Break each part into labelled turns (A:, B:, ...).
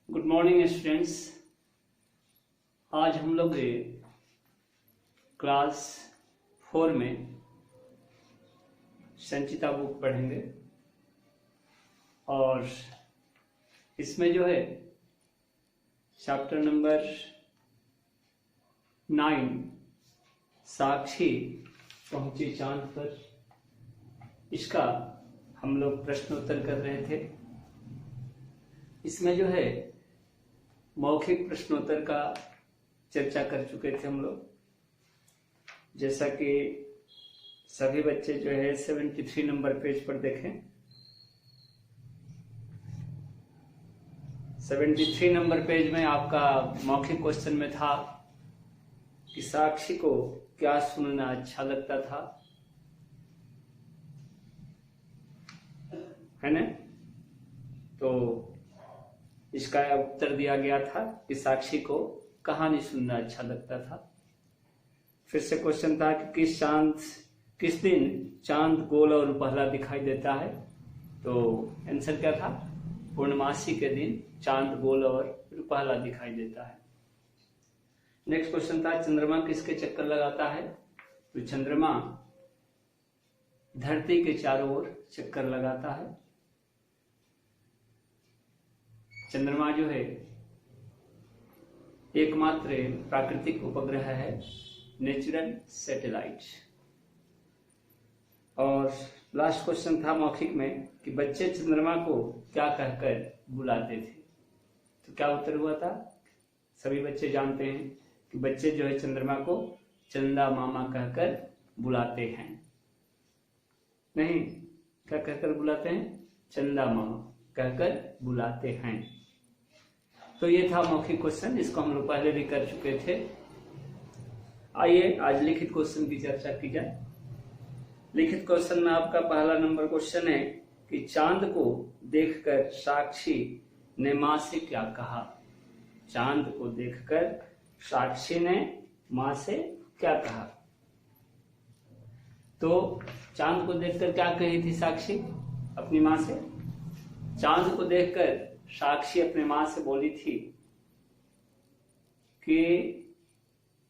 A: Good morning students. आज हम लोग क्लास 4 में संचिता बुक पढ़ेंगे और इसमें जो है चैप्टर नंबर 9 साक्षी पहुंची चांद पर, इसका हम लोग प्रश्नोत्तर कर रहे थे। इसमें जो है मौखिक प्रश्नोत्तर का चर्चा कर चुके थे हम लोग। जैसा कि सभी बच्चे जो है 73 नंबर पेज पर देखें। 73 नंबर पेज में आपका मौखिक क्वेश्चन में था कि साक्षी को क्या सुनना अच्छा लगता था, है ना। तो इसका उत्तर दिया गया था कि साक्षी को कहानी सुनना अच्छा लगता था। फिर से क्वेश्चन था कि किस दिन चांद गोल और पहला दिखाई देता है। तो आंसर क्या था? पूर्णमासी के दिन चांद गोल और पहला दिखाई देता है। नेक्स्ट क्वेश्चन था चंद्रमा किसके चक्कर लगाता है। तो चंद्रमा धरती के चारों ओर चक्कर लगाता है। चंद्रमा जो है एकमात्र प्राकृतिक उपग्रह है, नेचुरल सैटेलाइट। और लास्ट क्वेश्चन था मौखिक में कि बच्चे चंद्रमा को क्या कहकर बुलाते थे। तो क्या उत्तर हुआ था? सभी बच्चे जानते हैं कि बच्चे जो है चंद्रमा को चंदा मामा कहकर बुलाते हैं। नहीं, क्या कहकर बुलाते हैं? चंदा मामा कहकर बुलाते हैं। तो ये था मौखिक क्वेश्चन, इसको हम लोग पहले भी कर चुके थे। आइए आज लिखित क्वेश्चन की चर्चा की जाए। लिखित क्वेश्चन में आपका पहला नंबर क्वेश्चन है कि चांद को देखकर साक्षी ने मां से क्या कहा। चांद को देखकर साक्षी ने मां से क्या कहा। तो चांद को देखकर क्या कही थी साक्षी अपनी मां से? चांद को देखकर साक्षी अपने मां से बोली थी कि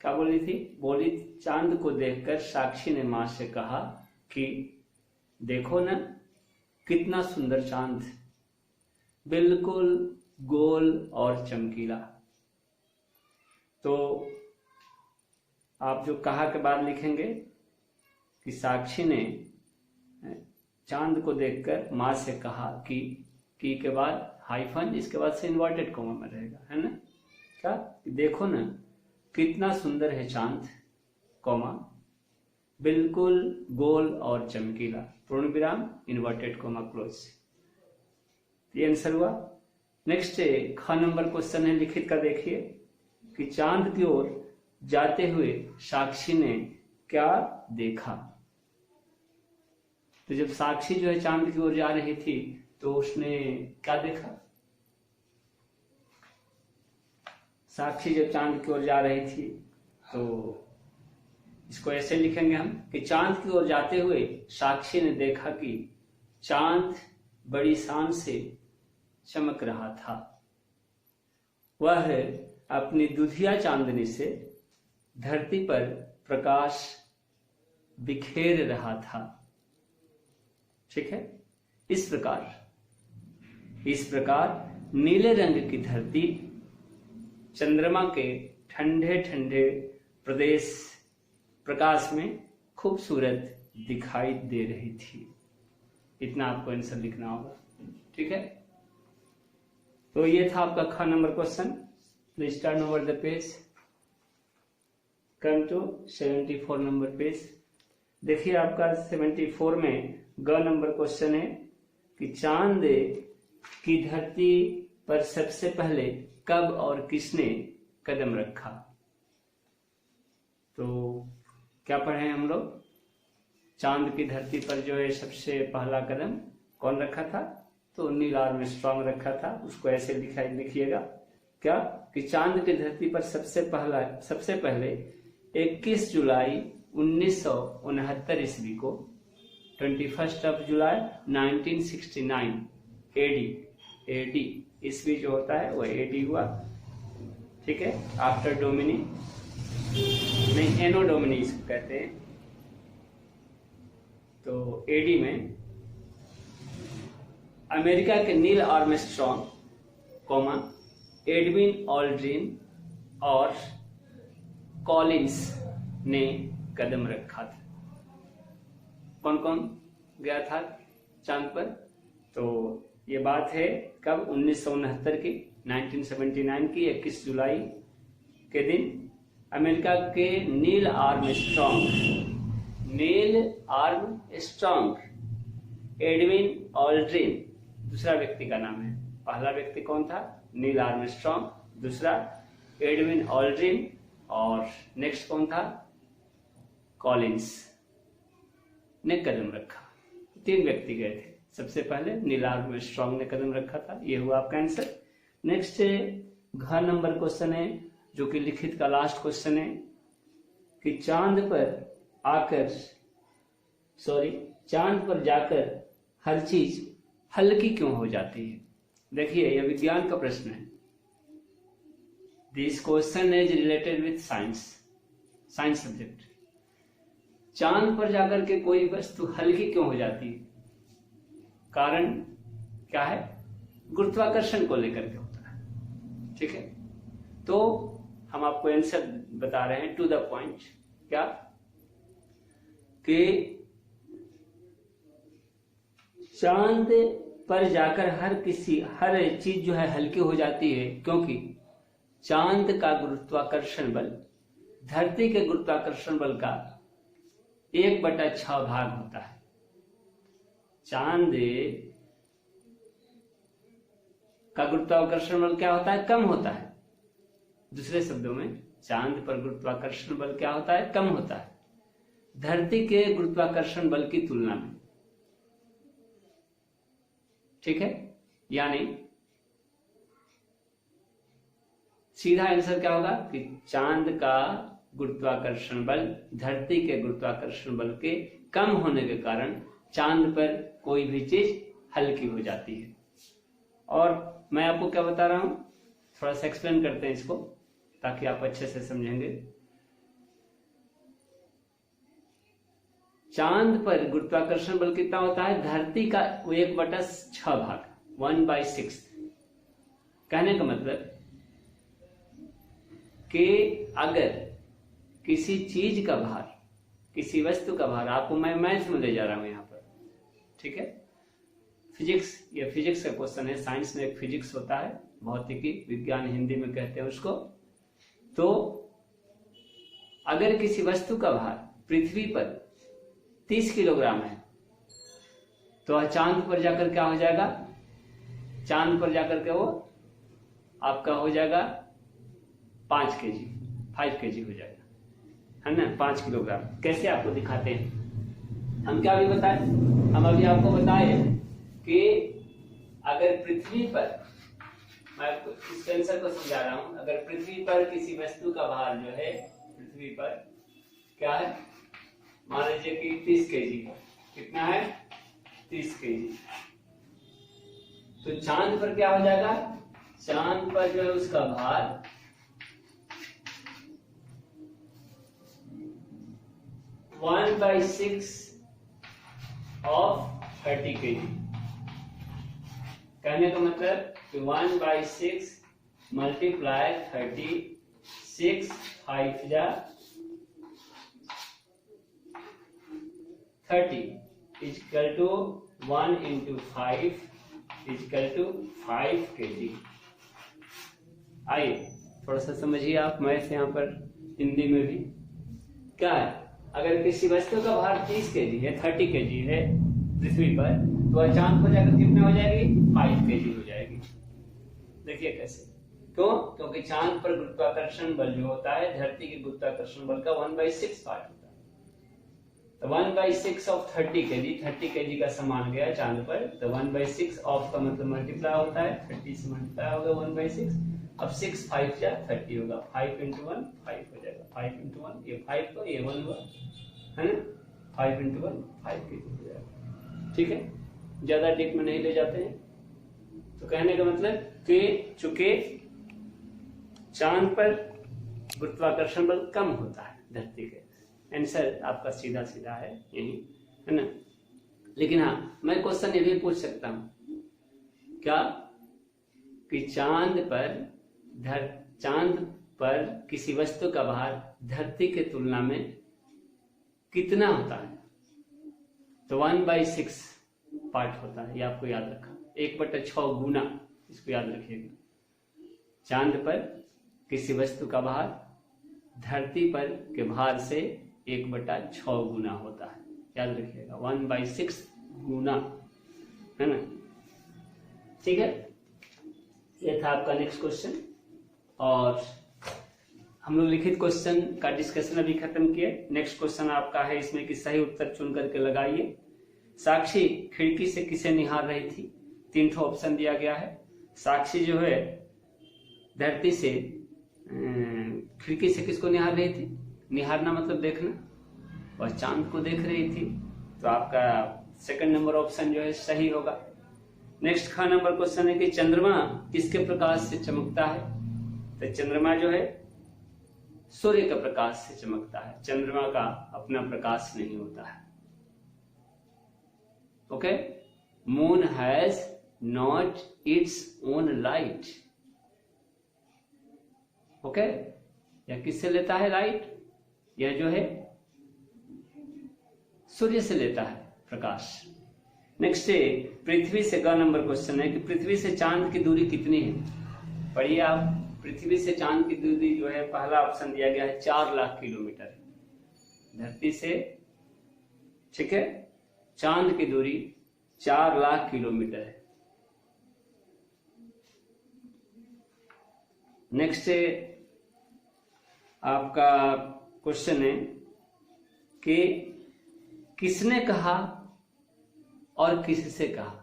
A: क्या बोली थी? बोली चांद को देखकर साक्षी ने मां से कहा कि देखो ना कितना सुंदर चांद, बिल्कुल गोल और चमकीला। तो आप जो कहा के बाद लिखेंगे कि साक्षी ने चांद को देखकर मां से कहा कि के बाद हाइफन, इसके बाद से इन्वर्टेड कॉमा में रहेगा, है ना। क्या? देखो ना कितना सुंदर है चांद, कॉमा बिल्कुल गोल और चमकीला, पूर्ण विराम, इन्वर्टेड कॉमा क्लोज। ये आंसर हुआ। नेक्स्ट ख नंबर क्वेश्चन है लिखित का। देखिए कि चांद की ओर जाते हुए साक्षी ने क्या देखा। तो जब साक्षी जो है चांद की ओर जा रही थी तो उसने क्या देखा? साक्षी जब चांद की ओर जा रही थी तो इसको ऐसे लिखेंगे हम कि चांद की ओर जाते हुए साक्षी ने देखा कि चांद बड़ी शान से चमक रहा था। वह अपनी दुधिया चांदनी से धरती पर प्रकाश बिखेर रहा था। ठीक है। इस प्रकार नीले रंग की धरती चंद्रमा के ठंडे ठंडे प्रकाश में खूबसूरत दिखाई दे रही थी। इतना आपको आंसर लिखना होगा। ठीक है। तो ये था आपका ख number question. Please turn over the page, come to 74 number page. देखिए आपका 74 में ग नंबर क्वेश्चन है कि चांद की धरती पर सबसे पहले कब और किसने कदम रखा। तो क्या पढ़े हम लोग? चांद की धरती पर जो है सबसे पहला कदम कौन रखा था? तो नील आर्मस्ट्रांग रखा था। उसको ऐसे लिखिएगा क्या कि चांद की धरती पर सबसे पहले 21 जुलाई 1969 ईस्वी को 21 जुलाई 1969 AD ईस्वी जो होता है वो एडी हुआ, ठीक है, आफ्टर डोमिनी, नहीं एनो डोमिनी इसको कहते हैं। तो एडी में अमेरिका के Neil Armstrong comma Edwin Aldrin और कॉलिंस ने कदम रखा था। कौन कौन गया था चांद पर? तो ये बात है कब? 1969 की, 1979 की 21 जुलाई के दिन अमेरिका के नील आर्मस्ट्रॉन्ग, एडविन ऑल्ड्रिन दूसरा व्यक्ति का नाम है। पहला व्यक्ति कौन था? नील आर्मस्ट्रॉन्ग, दूसरा एडविन ऑल्ड्रिन और नेक्स्ट कौन था? कॉलिंस ने कदम रखा। 3 व्यक्ति गए थे। सबसे पहले नील आर्मस्ट्रॉन्ग ने कदम रखा था, ये हुआ आपका आंसर। नेक्स्ट घ नंबर क्वेश्चन है जो कि लिखित का लास्ट क्वेश्चन है कि चांद पर जाकर हर चीज हल्की क्यों हो जाती है? देखिए यह विज्ञान का प्रश्न है। This question is related with science subject. चांद पर जाकर के कोई वस्तु हल्की क्यों हो जाती है? कारण क्या है? गुरुत्वाकर्षण को लेकर के होता है, ठीक है। तो हम आपको आंसर बता रहे हैं टू द पॉइंट। क्या कि चांद पर जाकर हर चीज जो है हल्की हो जाती है क्योंकि चांद का गुरुत्वाकर्षण बल धरती के गुरुत्वाकर्षण बल का 1/6 भाग होता है। चांद का गुरुत्वाकर्षण बल क्या होता है? कम होता है। दूसरे शब्दों में चांद पर गुरुत्वाकर्षण बल क्या होता है? कम होता है धरती के गुरुत्वाकर्षण बल की तुलना में, ठीक है। यानी सीधा आंसर क्या होगा कि चांद का गुरुत्वाकर्षण बल धरती के गुरुत्वाकर्षण बल के कम होने के कारण चांद पर कोई भी चीज हल्की हो जाती है। और मैं आपको क्या बता रहा हूं, थोड़ा सा एक्सप्लेन करते हैं इसको ताकि आप अच्छे से समझेंगे। चांद पर गुरुत्वाकर्षण बल कितना होता है? धरती का 1/6 भाग, 1/6। कहने का मतलब कि अगर किसी चीज का भार, किसी वस्तु का भार, आपको मैं मैथ में ले जा रहा हूं यहां पर, ठीक है। फिजिक्स, ये फिजिक्स का क्वेश्चन है। साइंस में एक फिजिक्स होता है, भौतिकी विज्ञान हिंदी में कहते हैं उसको। तो अगर किसी वस्तु का भार पृथ्वी पर 30 किलोग्राम है तो चांद पर जाकर क्या हो जाएगा? चांद पर जाकर के वो आपका हो जाएगा 5 केजी हो जाएगा, है ना, 5 किलोग्राम। कैसे आपको दिखाते हैं हम? क्या अभी बताए? हम अभी आपको बताए कि अगर पृथ्वी पर, मैं आपको इस आंसर को समझा रहा हूं, अगर पृथ्वी पर किसी वस्तु का भार जो है पृथ्वी पर क्या है, मान लीजिए कि 30 केजी है। कितना है? 30 केजी। तो चांद पर क्या हो जाएगा? चांद पर जो है उसका भार 1/6 ऑफ 30 केजी। कहने का मतलब कि 1/6 मल्टीप्लाई 36, 5 जा 30 equal to 1 into 5 equal to 5 kg। आइए थोड़ा सा समझिए आप मैथ यहाँ पर हिंदी में भी। क्या है? अगर किसी वस्तु का भार 30 kg है, 30 kg है पृथ्वी पर, तो चांद पर जाकर कितना हो जाएगी? 5 kg हो जाएगी। देखिए कैसे, क्यों? क्योंकि चांद पर गुरुत्वाकर्षण बल जो होता है धरती के गुरुत्वाकर्षण बल का 1/6 पार्ट होता है। तो 1/6 ऑफ 30 kg, 30 kg का समान गया चांद पर। तो 1/6 ऑफ का मतलब मल्टीप्लाई होता है, 30 से मल्टीप्लाई होगा 1/6। अब 6 5 जा 30 होगा, 5 into 1 5 हो जाएगा, 5 into 1 ये 5 को ये 1 हुआ, है ना, 5 into 1 5 kg हो जाएगा। ठीक है, ज्यादा डीप में नहीं ले जाते हैं। तो कहने का मतलब कि चूंकि चांद पर गुरुत्वाकर्षण बल कम होता है धरती के। आंसर आपका सीधा सीधा है यही, है ना। लेकिन हाँ, मैं क्वेश्चन ये भी पूछ सकता हूं क्या कि चांद पर किसी वस्तु का भार धरती के तुलना में कितना होता है? तो 1/6 पार्ट होता है, ये आपको याद रखा। 1/6 गुना, इसको याद रखिएगा। चांद पर किसी वस्तु का भार धरती पर के भार से 1/6 गुना होता है, याद रखिएगा। 1/6 गुना, है ना। ठीक है, ये था आपका नेक्स्ट क्वेश्चन। और हम लोग लिखित क्वेश्चन का डिस्कशन अभी खत्म किए। नेक्स्ट क्वेश्चन आपका है इसमें कि सही उत्तर चुन करके लगाइए। साक्षी खिड़की से किसे निहार रही थी? 3 ठो ऑप्शन दिया गया है। साक्षी जो है धरती से खिड़की से किसको निहार रही थी? निहारना मतलब देखना, और चांद को देख रही थी। तो आपका सेकंड नंबर ऑप्शन जो है सही होगा। नेक्स्ट ख नंबर क्वेश्चन है कि चंद्रमा किसके प्रकाश से चमकता है? तो चंद्रमा जो है सूर्य के प्रकाश से चमकता है। चंद्रमा का अपना प्रकाश नहीं होता है। Okay, moon has not its own light. Okay, यह किससे लेता है लाइट? यह जो है सूर्य से लेता है प्रकाश। नेक्स्ट है पृथ्वी से ग नंबर क्वेश्चन है कि पृथ्वी से चांद की दूरी कितनी है? पढ़िए आप। पृथ्वी से चांद की दूरी जो है, पहला ऑप्शन दिया गया है 4 लाख किलोमीटर धरती से। ठीक है, चांद की दूरी 4 लाख किलोमीटर है। नेक्स्ट आपका क्वेश्चन है कि किसने कहा और किससे कहा?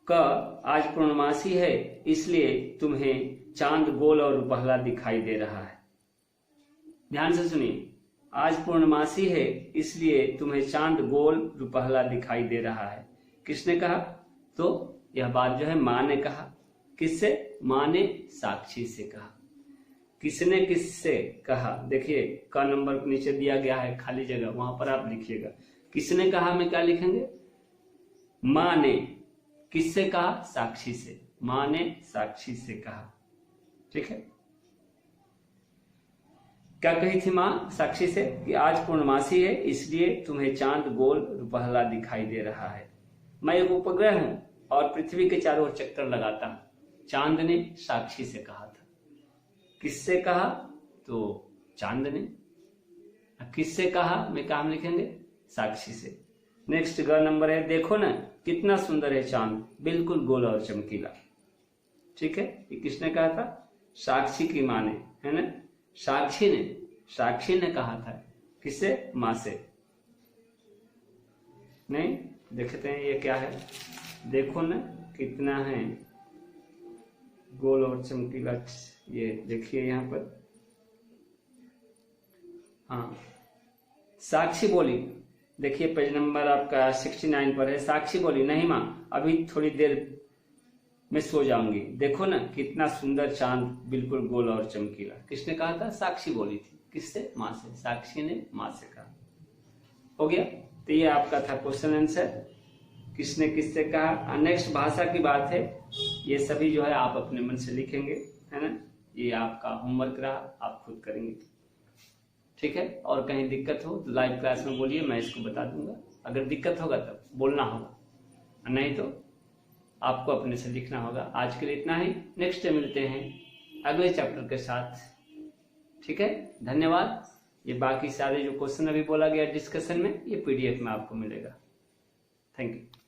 A: क आज पूर्णमासी है इसलिए तुम्हें चांद गोल और रुपहला दिखाई दे रहा है। ध्यान से सुनिए, आज पूर्णमासी है इसलिए तुम्हें चांद गोल रुपहला दिखाई दे रहा है। किसने कहा? तो यह बात जो है मां ने कहा। किससे? मां ने साक्षी से कहा। किसने किससे कहा? देखिए का नंबर नीचे दिया गया है खाली जगह, वहां पर आप लिखिएगा। किसने कहा में क्या लिखेंगे? मां ने। किससे कहा? साक्षी से। मां ने साक्षी से कहा। ठीक है, क्या कही थी मां साक्षी से? कि आज पूर्णमासी है इसलिए तुम्हें चांद गोल रुपहला दिखाई दे रहा है। मैं एक उपग्रह हूं और पृथ्वी के चारों ओर चक्कर लगाता हूं। चांद ने साक्षी से कहा था। किससे कहा? तो चांद ने। किससे कहा में काम लिखेंगे? साक्षी से। नेक्स्ट ग नंबर है, देखो ना कितना सुंदर है चांद, बिल्कुल गोल और चमकीला। ठीक है, ये किसने कहा था? साक्षी की मां ने, है ना। साक्षी ने कहा था। किससे? मां से। नहीं, देखते हैं ये क्या है। देखो ना कितना है गोल और चमकीला। ये देखिए यहां पर, हाँ साक्षी बोली। देखिए पेज नंबर आपका 69 पर है। साक्षी बोली, नहीं मां, अभी थोड़ी देर में सो जाऊंगी। देखो ना कितना सुंदर चांद, बिल्कुल गोल और चमकीला। किसने कहा था? साक्षी बोली थी। किससे? मां से। साक्षी ने मां से कहा। हो गया। तो ये आपका था क्वेश्चन आंसर, किसने किससे कहा। नेक्स्ट भाषा की बात है। ये सभी जो है आप अपने मन से लिखेंगे, है ना। ये आपका होमवर्क रहा, आप खुद करेंगे। ठीक है, और कहीं दिक्कत हो तो लाइव क्लास में बोलिए, मैं इसको बता दूंगा। अगर दिक्कत होगा तब बोलना होगा, नहीं तो आपको अपने से लिखना होगा। आज के लिए इतना ही। नेक्स्ट डे मिलते हैं अगले चैप्टर के साथ। ठीक है, धन्यवाद। ये बाकी सारे जो क्वेश्चन अभी बोला गया डिस्कशन में, ये PDF में आपको मिलेगा। Thank you.